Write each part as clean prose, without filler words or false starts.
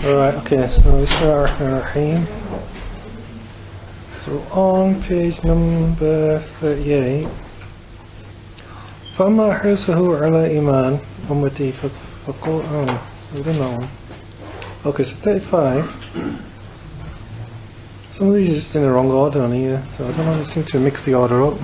Alright, okay, so Bismillahirrahmanirrahim. So on page number 38. فَأَمَّا حِرْصُهُ عَلَى إِيمَانِ أُمَّتِي فَقُولْ we don't know. Okay, so 35. Some of these are just in the wrong order on here, so I don't know, they seem to mix the order up.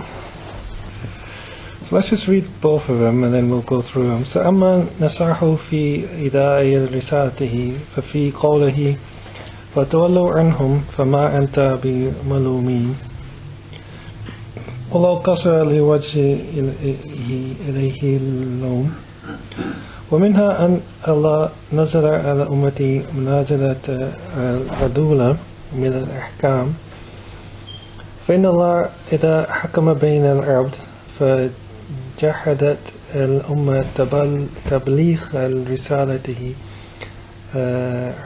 So let's just read both of them and then we'll go through them. So أما نصحه في إداء رسالته ففي قوله فتولوا عنهم فما أنت بملومين ولو قصر لوجه إليه اللوم ومنها أن الله نزل على أمتي منازلة العدولة من الأحكام فإن الله إذا حكم بين العبد فجحدت الأمة تبليغ رسالته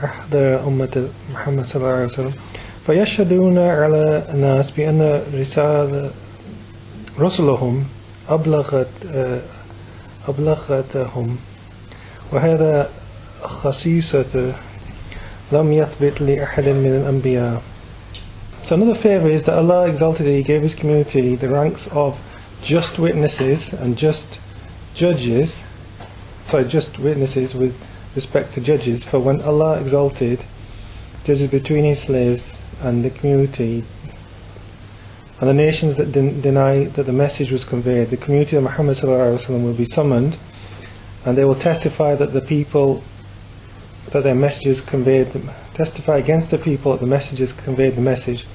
أحضر أمة محمد صلى الله عليه وسلم فيشهدون على الناس بأن رسلهم أبلغتهم وهذا خصيصة لم يثبت لأحد من الأنبياء. So another favor is that Allah exalted, He gave His community the ranks of just witnesses and just judges, just witnesses with respect to judges, for when Allah exalted judges between His slaves and the community and the nations that deny that the message was conveyed, the community of Muhammad will be summoned and they will testify that the people that their messages conveyed, testify against the people that the messages conveyed the message.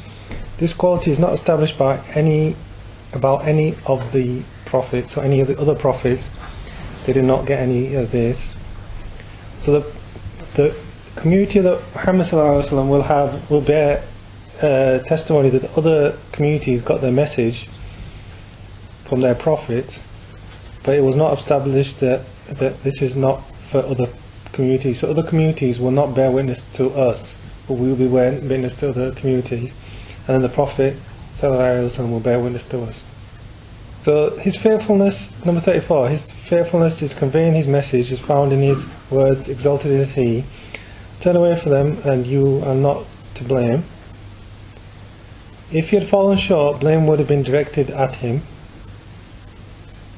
This quality is not established by about any of the prophets or any of the other prophets. They did not get any of this. So the community that Muhammad will bear testimony that other communities got their message from their prophets, but it was not established that this is not for other communities. So other communities will not bear witness to us, but we will be bearing witness to other communities, and then the Prophet will bear witness to us. So his faithfulness, number 34, his faithfulness is conveying his message is found in his words, exalted is He. Turn away from them and you are not to blame. If he had fallen short, blame would have been directed at him.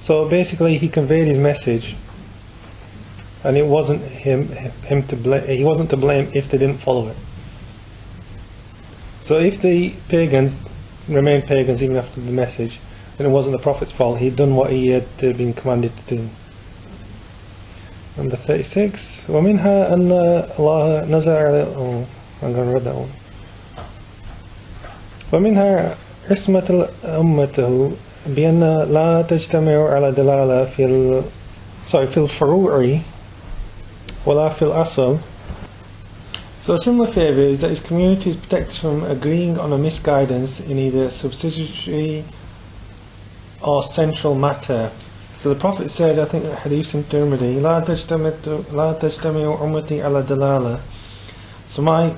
So basically he conveyed his message and it wasn't him to blame. He wasn't to blame if they didn't follow it. So if the pagans remained pagans even after the message, then it wasn't the Prophet's fault. He'd done what he had been commanded to do. Number 36. وَمِنْهَا أَنَّ اللَّهَ نَزَعَ I'm going to read that one. وَمِنْهَا عِصْمَةَ أُمَّتَهُ بِأَنَّ لَا تَجْتَمِعُ عَلَى دَلَالَةٍ في الفروع وَلَا فِي الْأَصْلِ. So a similar favour is that his community is protected from agreeing on a misguidance in either subsidiary or central matter. So the Prophet said, I think the hadith in Tirmidhi, لا تجتمع أمتي على دلالة. So my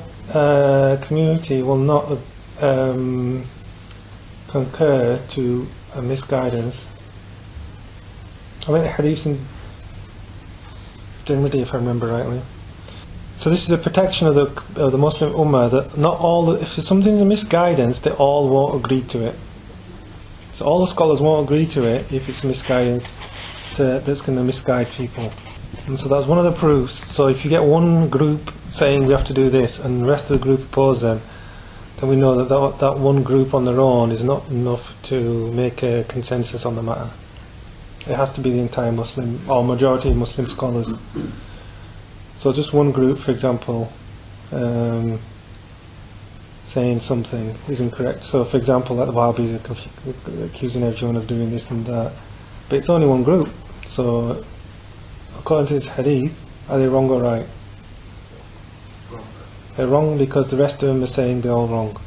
community will not concur to a misguidance. I think the hadith in Tirmidhi, if I remember rightly. So this is a protection of the Muslim Ummah, that not all, if something's a misguidance, they all won't agree to it. So all the scholars won't agree to it if it's misguidance that's going to misguide people. And so that's one of the proofs. So if you get one group saying we have to do this and the rest of the group oppose them, then we know that one group on their own is not enough to make a consensus on the matter. It has to be the entire Muslim, or majority of Muslim scholars. So just one group, for example, saying something is incorrect. So for example, like the Wahhabis are accusing everyone of doing this and that, but it's only one group. So according to this hadith, are they wrong or right? They're wrong because the rest of them are saying they're all wrong,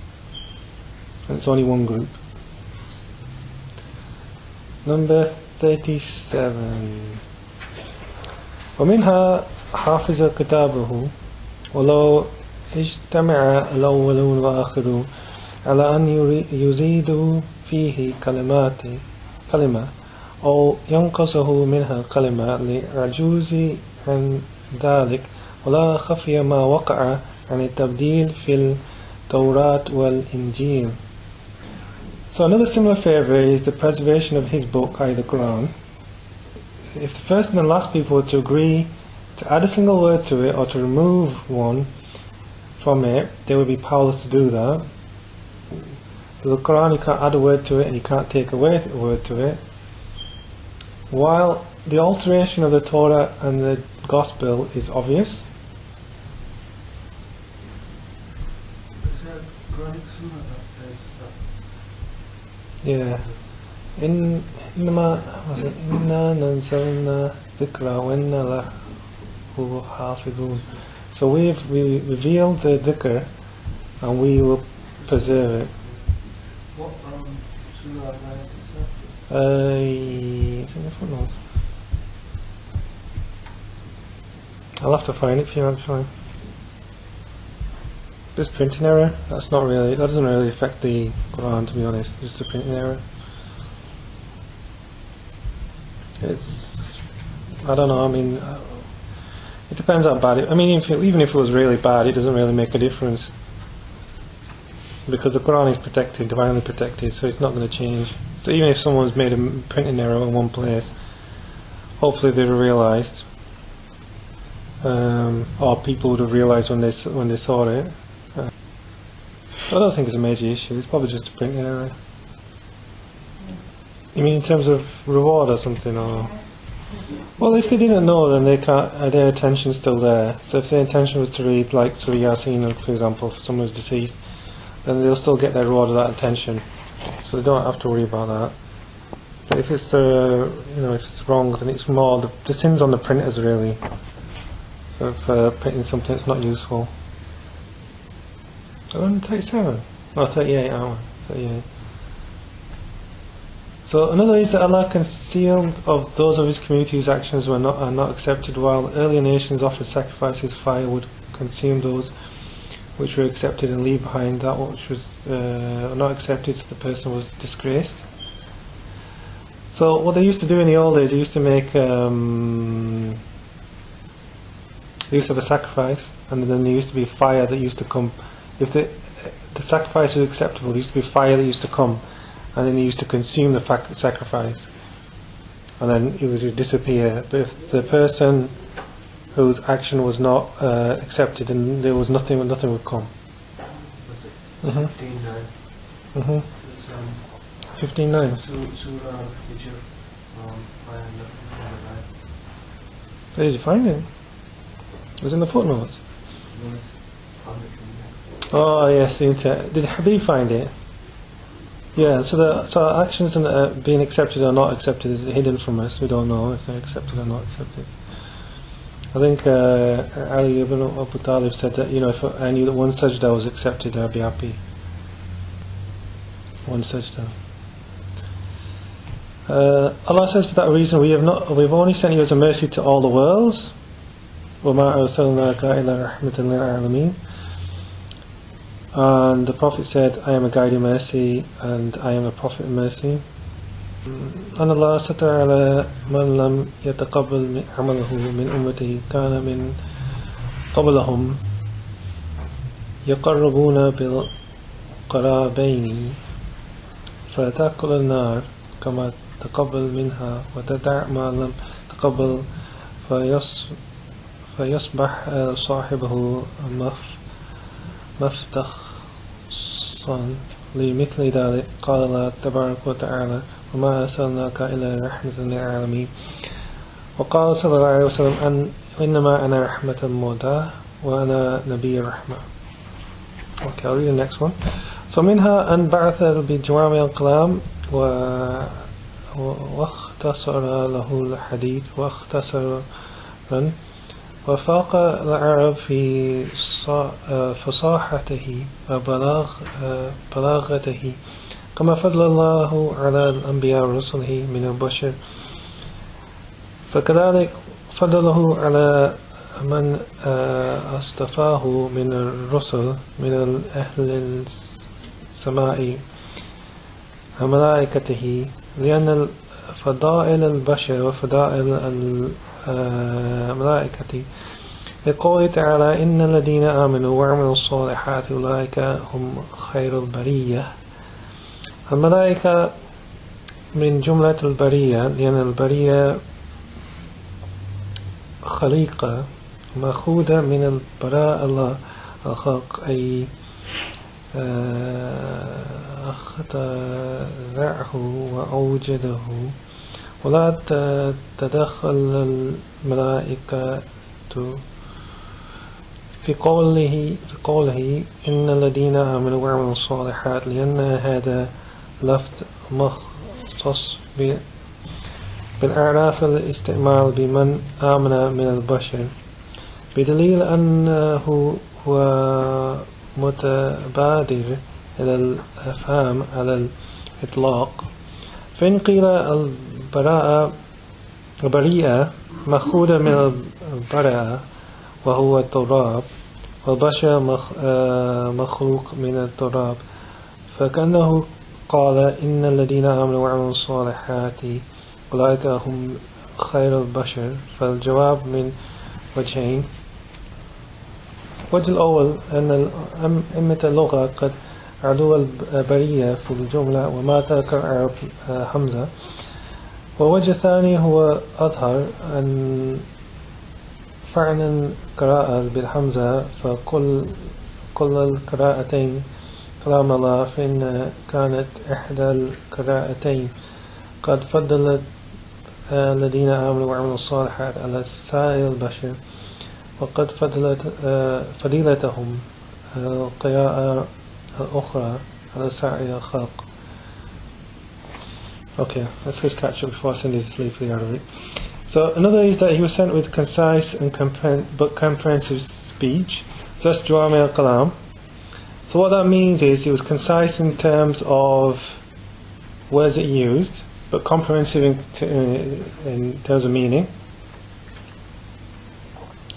and it's only one group. Number 37. ومنها حافظ كتابه ولو اجتمع الأولون والآخرون على أن يزيدوا فيه كلمة أو ينقصه منها كلمة لعجوز عن ذلك ولا خفي ما وقع عن التبديل في التوراة والإنجيل. So another similar favour is the preservation of his book, i.e. the Quran. If the first and the last people were to agree to add a single word to it or to remove one from it, they would be powerless to do that. So the Quran, you can't add a word to it and you can't take away a word to it. While the alteration of the Torah and the Gospel is obvious. Is there a Quranic surah that says that? Yeah. Inna nanzalna dhikra wa inna lahu hafidhun. So we revealed the dhikr and we will preserve it. What surah is that? I think I don't know. I'll have to find it for you actually. This printing error, that doesn't really affect the Quran, to be honest, just a printing error. I don't know, I mean, it depends how bad it, I mean, even if it was really bad, it doesn't really make a difference. Because the Quran is protected, divinely protected, so it's not going to change. So even if someone's made a printing error in one place, hopefully they'd have realised, or people would have realised when they saw it. I don't think it's a major issue, it's probably just a printing error. You mean in terms of reward or something, or? Well, if they didn't know, then they can't. Their attention's still there. So if their intention was to read, like Surah Yasin, for example, for someone who's deceased, then they'll still get their reward of that intention. So they don't have to worry about that. But if it's if it's wrong, then it's more the sin's on the printers really. For printing something that's not useful. 37. Oh, 38 hour. 38. So another is that Allah concealed of those of His community whose actions are not accepted, while earlier nations offered sacrifices, fire would consume those which were accepted and leave behind that which was not accepted, so the person was disgraced. So what they used to do in the old days, they used to make they used to have a sacrifice, and then there used to be fire that used to come. If the sacrifice was acceptable, there used to be fire that used to come, and then they used to consume the sacrifice, and then it would disappear. But if the person whose action was not accepted, then there was nothing would come. Was it 15:9? 15:9. Surah Hijr, 509. Where did you find it? It was in the footnotes. Oh yes, the internet. Did Habib find it? Yeah, so actions being accepted or not accepted is hidden from us. We don't know if they're accepted or not accepted. I think Ali ibn Abu Talib said that, if I knew that one sajda was accepted, I'd be happy. One sajda. Allah says, for that reason we've only sent you as a mercy to all the worlds. وَمَا أَرْسَلْنَاكَ إِلَّا رَحْمَةً لِلْعَالَمِينَ. And the Prophet said, I am a guiding mercy and I am a prophet of mercy. أن الله ستر على من لم يتقبل عمله من أمته كان من قبلهم يقربون بالقرابين فتأكل النار كما تقبل منها وتدع ما لم تقبل فيصبح صاحبه مفتخصا لمثل ذلك. قال الله تبارك وتعالى وما أرسلناك إلا رحمة للعالمين. وقال صلى الله عليه وسلم إنما أنا رحمة مهداة وأنا نبي رحمة. Okay, I'll read the next one. So منها أن بعث بجوامع الكلام واختصر له الحديث واختصرا وفاق العرب في فصاحته وبلاغته كما فضل الله على الأنبياء ورسله من البشر فكذلك فضله على من اصطفاه من الرسل من أهل السماء وملائكته لأن فضائل البشر وفضائل الملائكة لقوله تعالى إن الذين آمنوا وعملوا الصالحات أولئك هم خير البرية. الملائكة من جملة البرية، لأن البرية خليقة مأخوذة من البراء الله الخلق، أي اخترعه وأوجده، ولا تدخل الملائكة في قوله إن الذين آمنوا وعملوا الصالحات، لأن هذا لفظ مخصوص بالإعراف الاستعمال بمن آمن من البشر، بدليل أنه هو متبادر إلى الأفهام على الإطلاق. فإن قيل البريئة مأخوذة من البراءة وهو التراب، والبشر مخلوق من التراب، فكأنه قال إن الذين آمنوا وعملوا الصالحات أولئك هم خير البشر. فالجواب من وجهين: الوجه الأول أن أئمة اللغة قد أعلوا البرية في الجملة وما تذكر حمزة. والوجه الثاني هو أظهر أن فعلا قراءة بالحمزة، فكل القراءتين كلام الله، فإن كانت إحدى القراءتين قد فضلت الذين آمنوا وعملوا الصالحات على سائر البشر، وقد فضلت فضيلتهم القراءة الأخرى على سائر الخلق. Okay, let's just catch up before I send you to sleep for the Arabic. So another is that he was sent with concise and but comprehensive speech. So that's Jawami al-Kalam. So what that means is he was concise in terms of words that he used, but comprehensive in terms of meaning.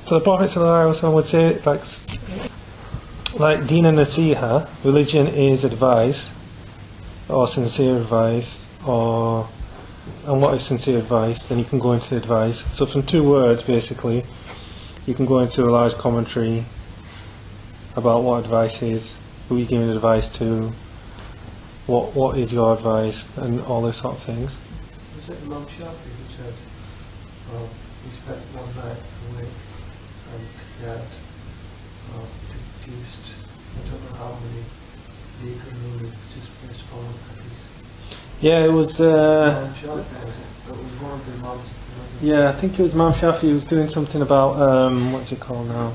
So the Prophet ﷺ would say, like Deen and Nasiha, religion is advice, or sincere advice, and what is sincere advice? Then you can go into advice. So from two words, basically, you can go into a large commentary about what advice is, who you're giving advice to, what is your advice, and all those sort of things. Was it Imam Shafi who said, he spent one night awake and he had deduced, I don't know how many legal rulings just based on hadith? Yeah, it was. Imam Shafi, was it? It was one of the Imams. Yeah, I think it was Imam Shafi who was doing something about what's it called now?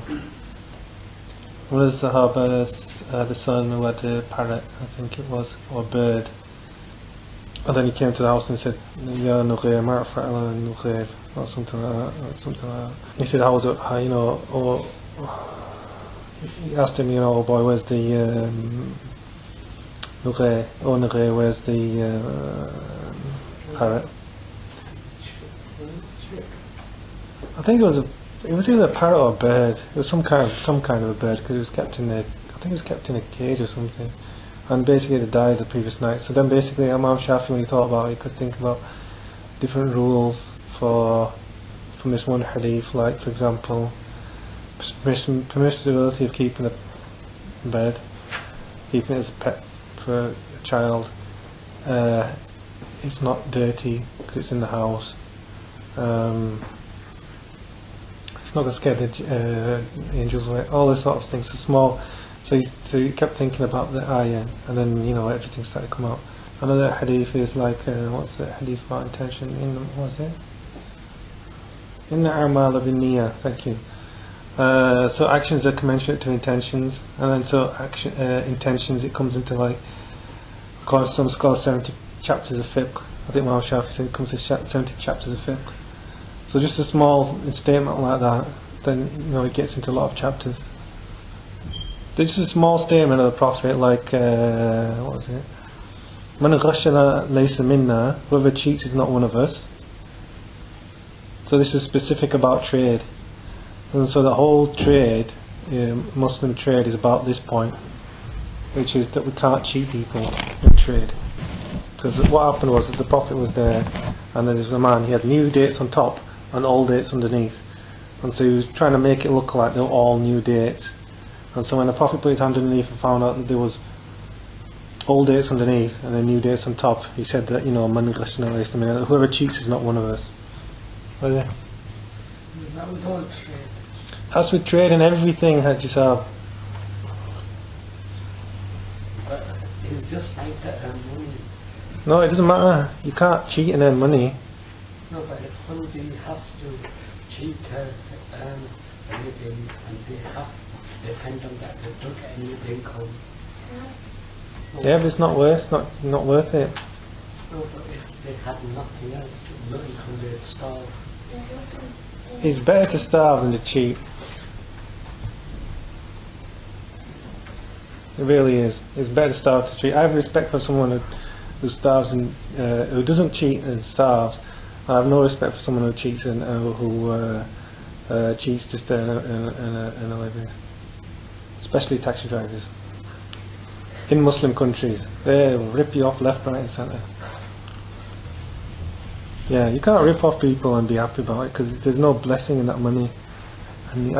One of the Sahabas, the son who had a parrot, I think it was, or a bird. And then he came to the house and said, Ya Nughair, Marfa'ala Nughair, or something like that. He said, how was it, you know, or he asked him, you know, oh boy, where's the Nughair, oh Nughair, where's the parrot? I think it was either a parrot or a bird. It was some kind of a bird, because it was kept in a cage or something, and basically it died the previous night. So then basically Imam Shafi, when he thought about it, he could think about different rules from this one hadith, like for example permissibility of keeping a bird, keeping it as a pet for a child. It's not dirty because it's in the house. It's not going to scare the angels away. All those sorts of things. So small. So he kept thinking about the ayah, and then everything started to come out. Another hadith is like what's the hadith about intention? Inna a'mal bin-niyyah. Thank you. So actions are commensurate to intentions, and then so intentions, it comes into like, according to some scholars, 70 chapters of fiqh. I think Imam Shafi said it comes to 70 chapters of fiqh. So just a small statement like that, then it gets into a lot of chapters. There's just a small statement of the Prophet, like what was it? Man ghashana laysa minna, whoever cheats is not one of us. So this is specific about trade, and so the whole trade, Muslim trade, is about this point, which is that we can't cheat people in trade. Because what happened was that the Prophet was there, and then there was a man, he had new dates on top and old dates underneath. and so he was trying to make it look like they were all new dates. And so when the Prophet put his hand underneath and found out that there was old dates underneath and then new dates on top, he said that, man ghashna laysa minna, whoever cheats is not one of us. Well, yeah. Is that with all trade? That's with trade and everything, Hajj Sahab. But it's just like that money. No, it doesn't matter. You can't cheat and earn money. No, but if somebody has to cheat to earn anything and they have to depend on that, they don't get any income. Yeah, but it's not worth it. No, but if they had nothing else, no income, they'd starve. It's better to starve than to cheat. It really is. It's better to starve to cheat. I have respect for someone who starves and who doesn't cheat and starves. I have no respect for someone who cheats and who cheats just to earn a living. Especially taxi drivers. In Muslim countries, they rip you off left, right and centre. Yeah, you can't rip off people and be happy about it because there's no blessing in that money. And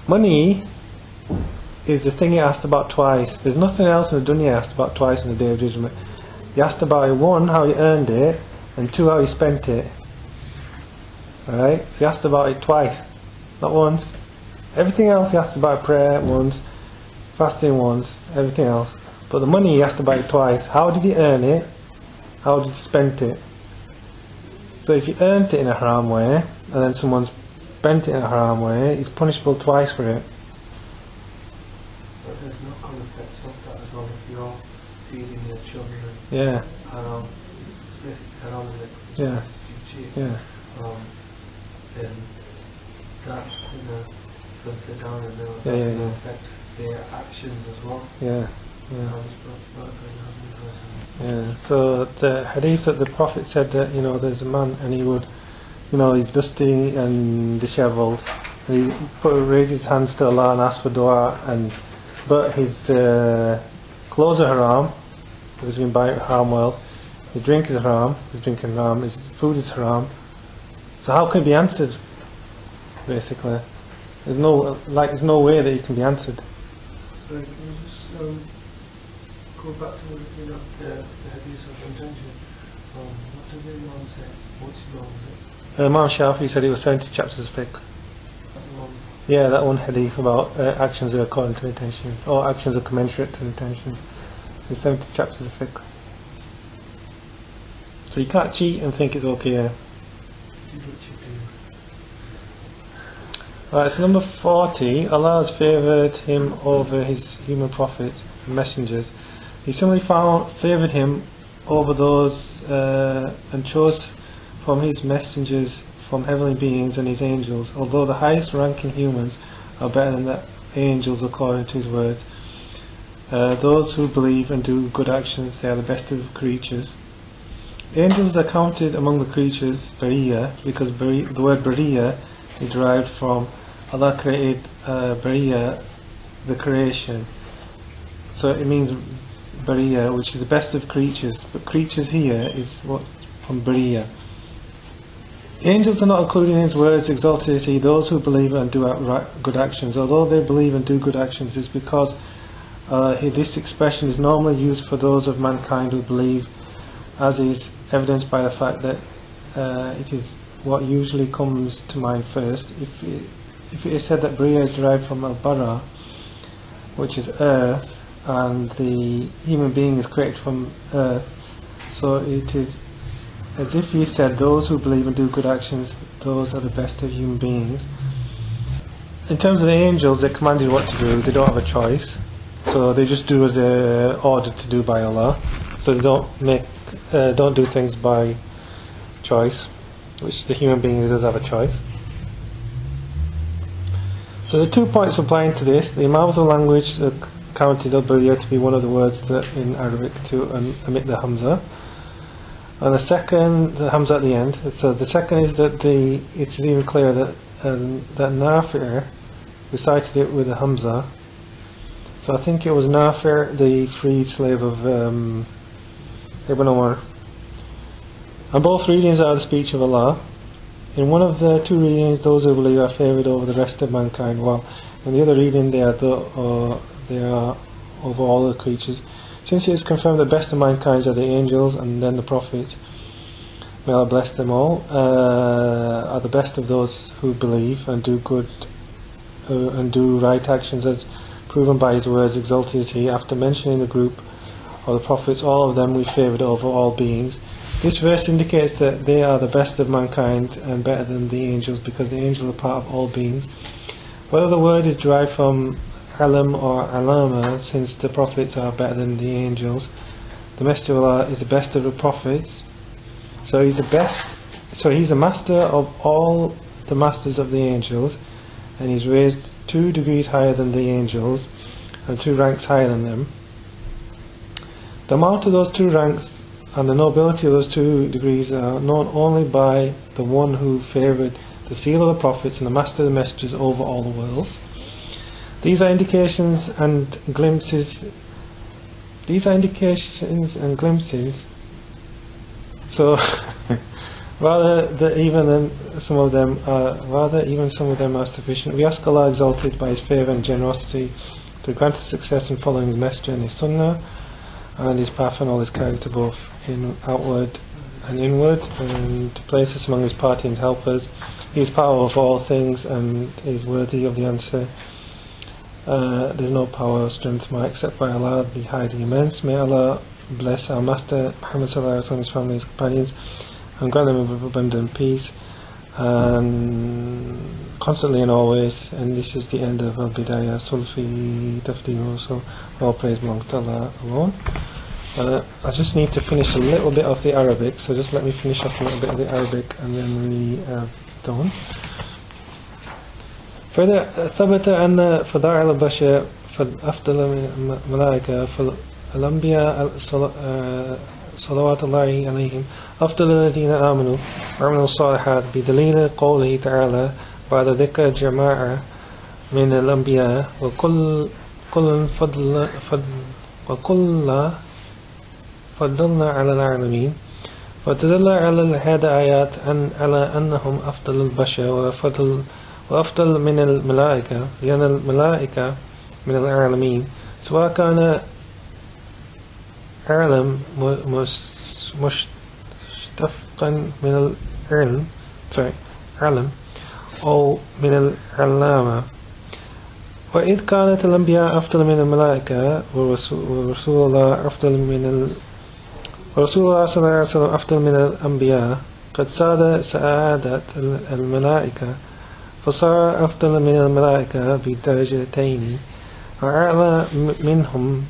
money is the thing you asked about twice. There's nothing else in the dunya you asked about twice on the Day of Judgment. You asked about it, one, how you earned it, and two, how you spent it. Alright? So you asked about it twice, not once. Everything else you asked about prayer once, fasting once, everything else. But the money you asked about it twice. How did you earn it? How did you spend it? So if you earned it in a haram way, and then someone spent it in a haram way, he's punishable twice for it. But there's knock-on effects of that as well. If you're feeding your children, Yeah. It's basically haram, isn't it? Yeah. If you cheat, Yeah. then that's filter down and that's Yeah, yeah, going to yeah. affect their actions as well. Yeah. Yeah. Yeah. Yeah, so the hadith that the Prophet said that, there's a man and he would, he's dusty and dishevelled, and he raise his hands to Allah and ask for dua, but his clothes are haram, because he's been buying haram wealth, his drink is haram, he's drinking haram, his food is haram, so how can it be answered, basically? There's no way that it can be answered. So can you just go back to the hadith of intention? What did the Imam say? What's Imam say? Imam Shafi said it was 70 chapters of fiqh. That one. Yeah, that one hadith about actions are according to intentions, or actions are commensurate to intentions. So 70 chapters of fiqh. So you can't cheat and think it's okay. Do what you do. Alright, so number 40, Allah has favoured him over his human prophets and messengers. He similarly favoured him over those and chose from his messengers from heavenly beings and his angels, although the highest ranking humans are better than the angels according to his words. Those who believe and do good actions, they are the best of creatures. Angels are counted among the creatures, Bidyah, because the word Bidyah is derived from Allah created Bidyah, the creation. So it means Bidyah, which is the best of creatures, but creatures here is what's from Bidyah. Angels are not included in his words, exalted is he, those who believe and do good actions. Although they believe and do good actions, is because this expression is normally used for those of mankind who believe, as is evidenced by the fact that it is what usually comes to mind first. If it is said that Bidyah is derived from al-bara, which is earth, and the human being is created from earth, so it is as if he said, those who believe and do good actions, those are the best of human beings. In terms of the angels, they're commanded what to do, they don't have a choice, so they just do as they're ordered to do by Allah, so they don't do things by choice, which the human being does have a choice. So the 2 points applying to this: the amount of language counted Bidyah to be one of the words that in Arabic to omit the Hamza, and the second, the Hamza at the end. So the second is that it's even clear that Nafi' recited it with a Hamza. So I think it was Nafi', the freed slave of Ibn Umar. And both readings are the speech of Allah. In one of the two readings, those who believe are favoured over the rest of mankind, while in the other reading they are over all the creatures. Since it is confirmed the best of mankind are the angels and then the prophets, may Allah bless them all, are the best of those who believe and do good and do right actions as proven by His words, exalted is He. After mentioning the group of the prophets, all of them we favoured over all beings. This verse indicates that they are the best of mankind and better than the angels, because the angels are part of all beings. Whether the word is derived from alam or alama, since the prophets are better than the angels, the Messenger of Allah is the best of the prophets. So he's the best. So he's the master of all the masters of the angels, and he's raised 2 degrees higher than the angels and 2 ranks higher than them. The amount of those 2 ranks and the nobility of those 2 degrees are known only by the one who favoured the seal of the prophets and the master of the messengers over all the worlds. These are indications and glimpses. So, even some of them are sufficient. We ask Allah exalted by His favour and generosity to grant us success in following His Messenger and His Sunnah and His path and all His character, both in outward and inward, and to place us among His party and helpers. He is power of all things and is worthy of the answer. There is no power or strength except by Allah, the High, the Immense. May Allah bless our Master Muhammad sallallahu alaihi wasallam, his family, his companions, and grant them with abundant peace, and constantly and always. And this is the end of Bidyah Al Sul fi Tafdeel. So all praise belongs to Allah alone. I just need to finish a little bit of the Arabic, so just let me finish off a little bit of the Arabic and then we are done. فإذا ثبت أن فضائل البشر أفضل من الملائكة، فالأنبياء صلوات الله عليهم أفضل الذين آمنوا وعملوا الصالحات، بدليل قوله تعالى بعد ذكر جماعة من الأنبياء وكل فضلنا على العالمين. فتدل على هذه الآيات على أنهم أفضل البشر وأفضل من الملائكة، لأن الملائكة من العالمين، سواء كان علم مشتقا من علم أو من العلامة. وإذ كانت الأنبياء أفضل من الملائكة ورسول الله صلى الله عليه وسلم أفضل من الأنبياء، قد ساد سعادة الملائكة، فصار أفضل من الملائكة بدرجتين وأعلى منهم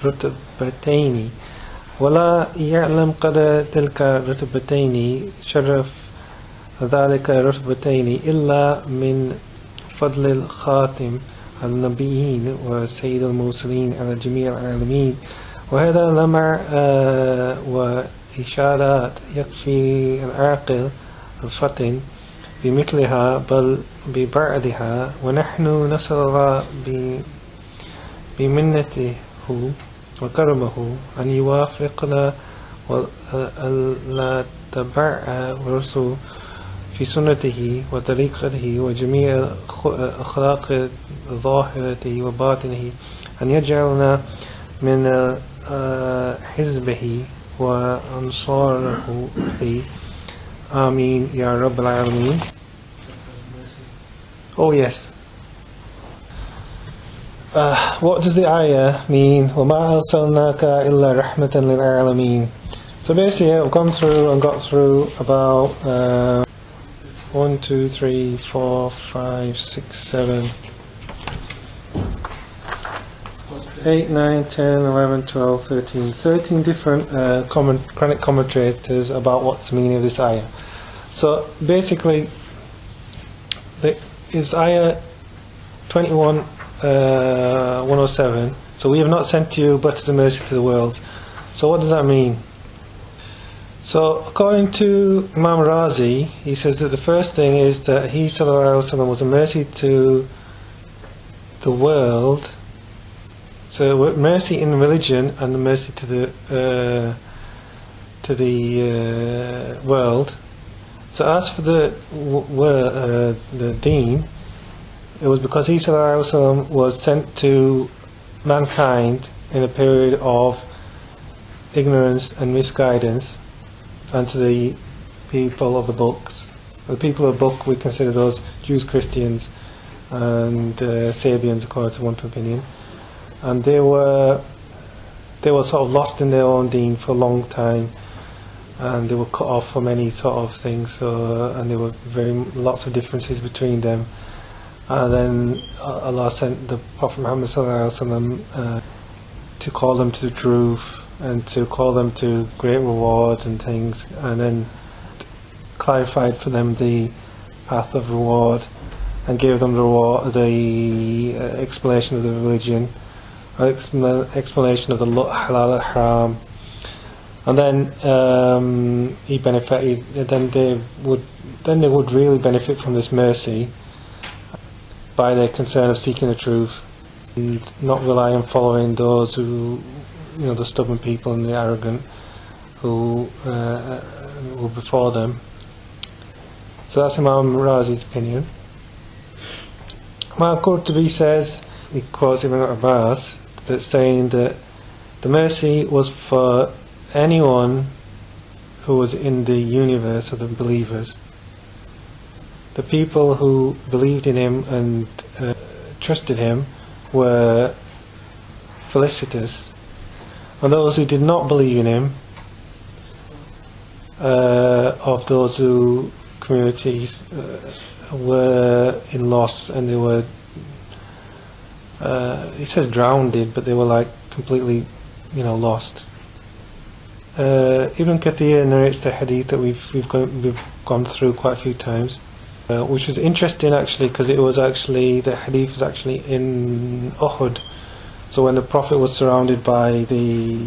برتبتين، ولا يعلم قدر تلك الرتبتين شرف ذلك الرتبتين إلا من فضل الخاتم النبيين وسيد المرسلين على جميع العالمين. وهذا لمع وإشارات يكفي العاقل الفطن بمثلها بل ببعدها. ونحن نسأل الله بمنته وكرمه أن يوافقنا ولا تبع الرسل في سنته وطريقته وجميع أخلاق ظاهرته وباطنه، أن يجعلنا من حزبه وأنصاره. Ameen Ya Rabbal Alameen. Oh yes. What does the ayah mean? وَمَا أَرْسَلْنَاكَ إِلَّا رَحْمَةً لِلْعَالَمِينَ. So basically I've gone through and got through about 1, 2, 3, 4, 5, 6, 7, 8, 9, 10, 11, 12, 13. 13 different Quranic commentators about what's the meaning of this ayah. So basically, it's ayah 21, 107. So we have not sent you but as a mercy to the world. So what does that mean? So according to Imam Razi, he says that the first thing is that he sallallahu alaihi wasallam was a mercy to the world. So mercy in religion and the mercy to to the world. So as for the deen, it was because Isa ﷺ was sent to mankind in a period of ignorance and misguidance, and to the people of the books. The people of the book, we consider those Jews, Christians, and Sabians, according to one opinion, and they were sort of lost in their own deen for a long time, and they were cut off from any sort of thing. So, and there were lots of differences between them. And then Allah sent the Prophet Muhammad ﷺ to call them to the truth and to call them to great reward and things, and then clarified for them the path of reward and gave them the explanation of the religion, explanation of the halal haram, and then he benefited. Then they would really benefit from this mercy by their concern of seeking the truth and not rely on following those who, the stubborn people and the arrogant who were before them. So that's Imam Razi's opinion. Imam Qurtubi says, he quotes Ibn Abbas, that's saying that the mercy was for anyone who was in the universe of the believers. The people who believed in him and trusted him were felicitous, and those who did not believe in him, of those who communities were in loss, and they were it says drowned, but they were like completely lost. Ibn Kathir narrates the hadith that we've gone through quite a few times, which was interesting actually, because it was actually, the hadith was actually in Uhud. So when the Prophet was surrounded by the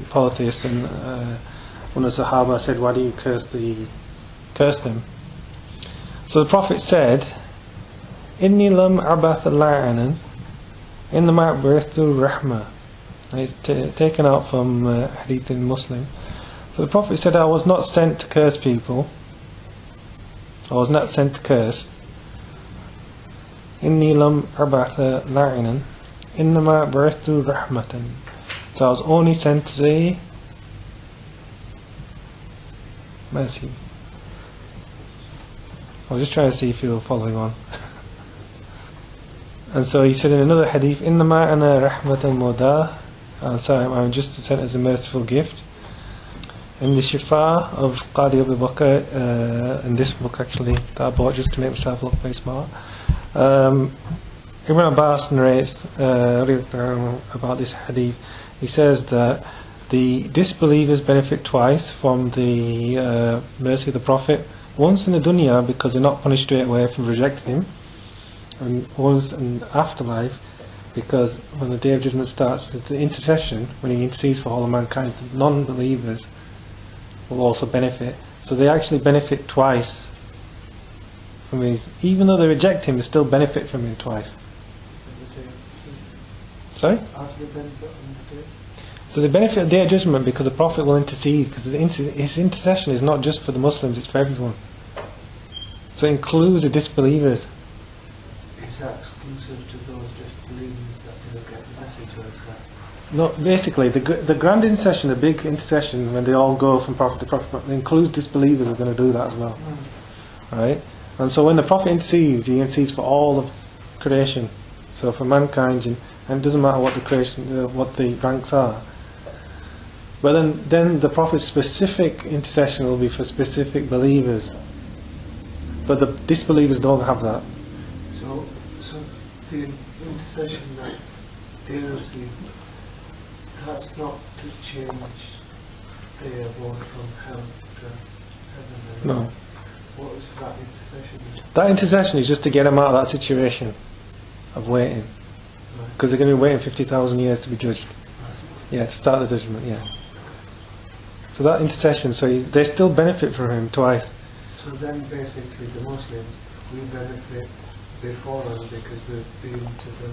polytheists, and one of the Sahaba said, "Why do you curse them?" So the Prophet said, "Inni lam abath la'anan, innama ba'ithtu rahmah." And it's taken out from hadith in Muslim. So the Prophet said, "I was not sent to curse people. I was not sent to curse. Inni lam abath la'inan, innama ba'ithtu rahmatan." So I was only sent to say mercy. I was just trying to see if you were following on. And so he said in another hadith, "Innama ana rahmatan mudah." So I'm just sent as a merciful gift. In the Shifa of Qadi Abu Bakr, in this book actually, that I bought just to make myself look very smart, Ibn Abbas narrates about this hadith. He says that the disbelievers benefit twice from the mercy of the Prophet. Once in the dunya, because they're not punished straight away for rejecting him, and once in afterlife, because when the Day of Judgment starts, the intercession, when he intercedes for all of mankind, the non-believers will also benefit. So they actually benefit twice from his, even though they reject him, they still benefit from him twice. Sorry? So they benefit at the Day of Judgment because the Prophet will intercede, because his intercession is not just for the Muslims, it's for everyone. So it includes the disbelievers. Is that exclusive to those disbelievers that don't get the message, or is that? No, basically the grand intercession, the big intercession, when they all go from Prophet to Prophet, it includes disbelievers who are going to do that as well. Right? And so when the Prophet intercedes, he intercedes for all of creation. So for mankind, and it doesn't matter what the creation, what the ranks are. But then the Prophet's specific intercession will be for specific believers. But the disbelievers don't have that. So the intercession that they receive, that's not to change their walk from hell to heaven. No. What is that intercession? That intercession is just to get them out of that situation of waiting. Because they're going to be waiting 50,000 years to be judged. Yeah, to start the judgment, yeah. So that intercession, so they still benefit from him twice. So then basically the Muslims, we benefit before them because we've been to the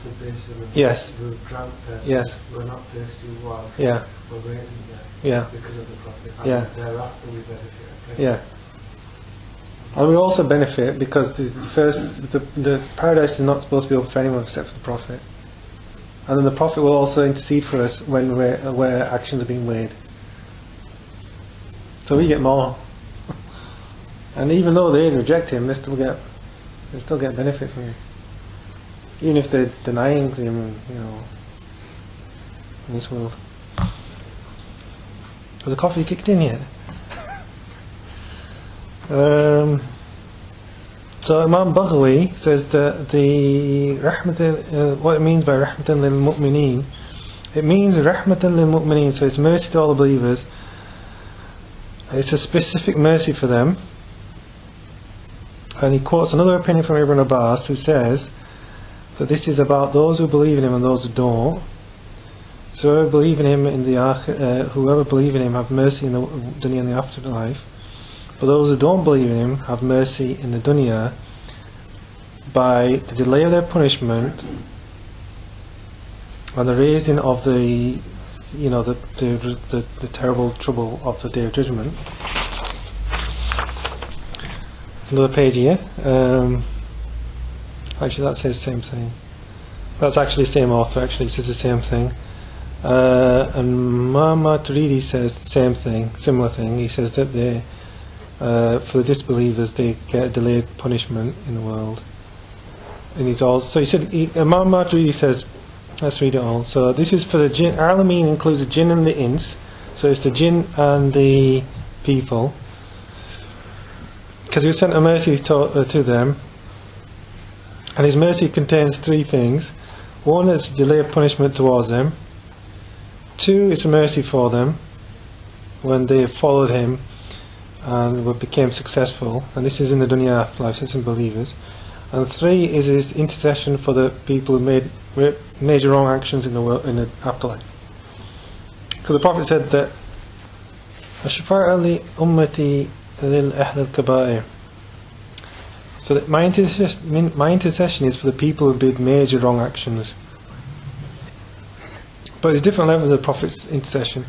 the basis of Yes. the grant person. Yes. We're not thirsty whilst Yeah. we're waiting there. Yeah. Because of the Prophet. And Yeah. thereafter we benefit. Okay? Yeah. And we also benefit because the paradise is not supposed to be open for anyone except for the Prophet. And then the Prophet will also intercede for us when where actions are being weighed. So we get more. And even though they reject him, they still get benefit from him. Even if they're denying him, in this world. Has the coffee kicked in yet? So Imam Baghawi says that the what it means by rahmatan lil mu'mineen, it means rahmatan lil mu'mineen, so it's mercy to all the believers. It's a specific mercy for them. And he quotes another opinion from Ibn Abbas, who says that this is about those who believe in him and those who don't. So whoever believe in him whoever believe in him have mercy in the dunya and the afterlife. But those who don't believe in him have mercy in the dunya by the delay of their punishment and the raising of the terrible trouble of the Day of Judgment. Another page here. Actually, that says the same thing. That's actually the same author. Actually, it says the same thing. And Maturidi says the same thing, similar thing. He says that for the disbelievers, they get a delayed punishment in the world. And so he said, Imam Maturidi says, let's read it all. So this is for the jinn. Alameen includes the jinn and the ins. So it's the jinn and the people. Because he sent a mercy to them. And his mercy contains three things. One is delay of punishment towards them. Two is a mercy for them when they followed him and became successful. And this is in the dunya afterlife, so it's in believers. And three is his intercession for the people who made major wrong actions in the afterlife. Because the Prophet said that Ashfa'a li ummati lil ahl al-kaba'ir. So that my intercession is for the people who did major wrong actions. But there's different levels of the Prophet's intercession.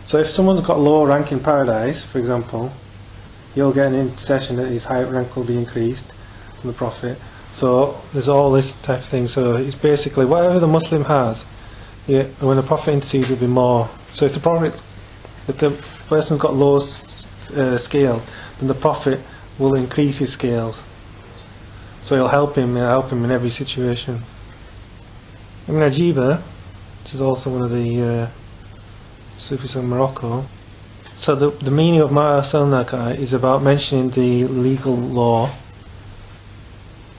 So if someone's got low rank in paradise, for example, he'll get an intercession that his high rank will be increased from the Prophet. So there's all this type of thing. So it's basically whatever the Muslim has, when the Prophet intercedes, will be more. So if the person's got low scale, then the Prophet will increase his scales. So he'll help him in every situation. Ibn Ajiba, which is also one of the Sufis of Morocco. So the meaning of Ma Arsalnaka is about mentioning the legal law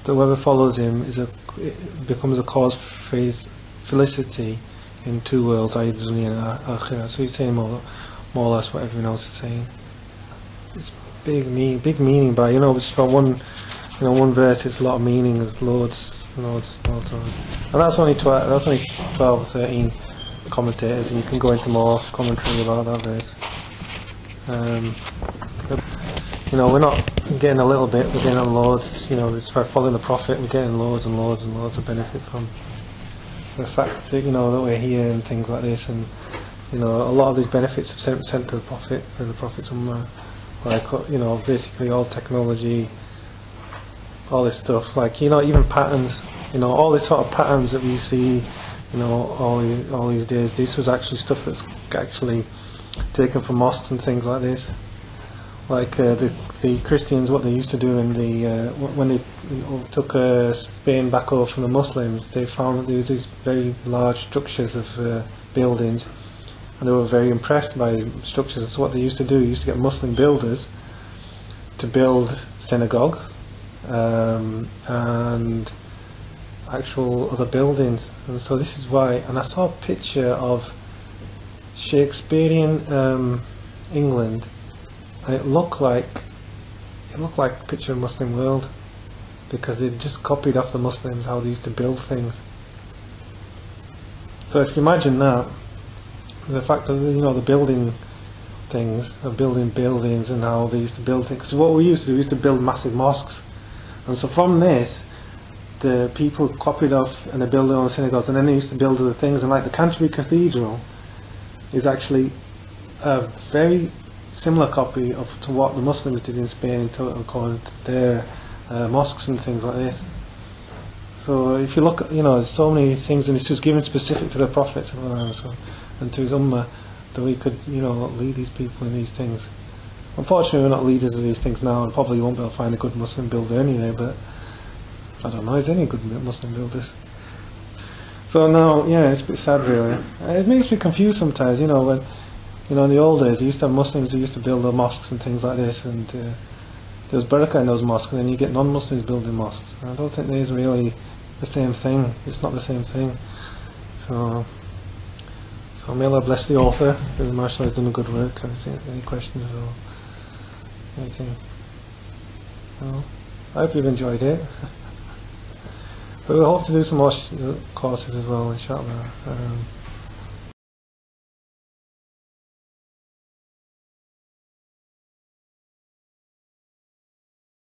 that whoever follows him becomes a cause for his felicity in two worlds, i.e. dunya and akhirah. So he's saying more or less what everyone else is saying. It's big meaning, but just about one verse. It's a lot of meaning. There's loads. And that's only 12 or 13 commentators, and you can go into more commentary about that verse. We're not getting a little bit, we're getting loads. It's by following the Prophet, we're getting loads and loads and loads of benefit from the fact that that we're here and things like this, and a lot of these benefits are sent to the Prophet, Ummah, like basically all technology, all this stuff, like even patterns, all this sort of patterns that we see, all these days. This was actually stuff that's actually taken from mosques and things like this. Like the Christians, what they used to do when they took Spain back over from the Muslims, they found that there was these very large structures of buildings, and they were very impressed by the structures. So what they used to do, used to get Muslim builders to build synagogues and actual other buildings. And so this is why. And I saw a picture of Shakespearean England, and it looked like a picture of Muslim world, because they just copied off the Muslims how they used to build things. So if you imagine that, the fact that the building things, of building buildings, and how they used to build things. Because what we used to do, we used to build massive mosques, and so from this, the people copied off and they build their own synagogues, and then they used to build other things. And like the Canterbury Cathedral is actually a very similar copy to what the Muslims did in Spain, according to their mosques and things like this. So if you look, there's so many things, and this was given specific to the Prophet and to his ummah, that we could, lead these people in these things. Unfortunately, we're not leaders of these things now, and probably won't be able to find a good Muslim builder anyway, but I don't know, is there any good Muslim builders? So now, it's a bit sad really. It makes me confused sometimes, when, in the old days, you used to have Muslims who used to build their mosques and things like this, and there was barakah in those mosques, and then you get non-Muslims building mosques. And I don't think there's really the same thing. It's not the same thing. So may Allah bless the author, because mashallah has done a good work. Any questions at all? Anything? No? I hope you've enjoyed it. But we'll hope to do some more courses as well, inshallah.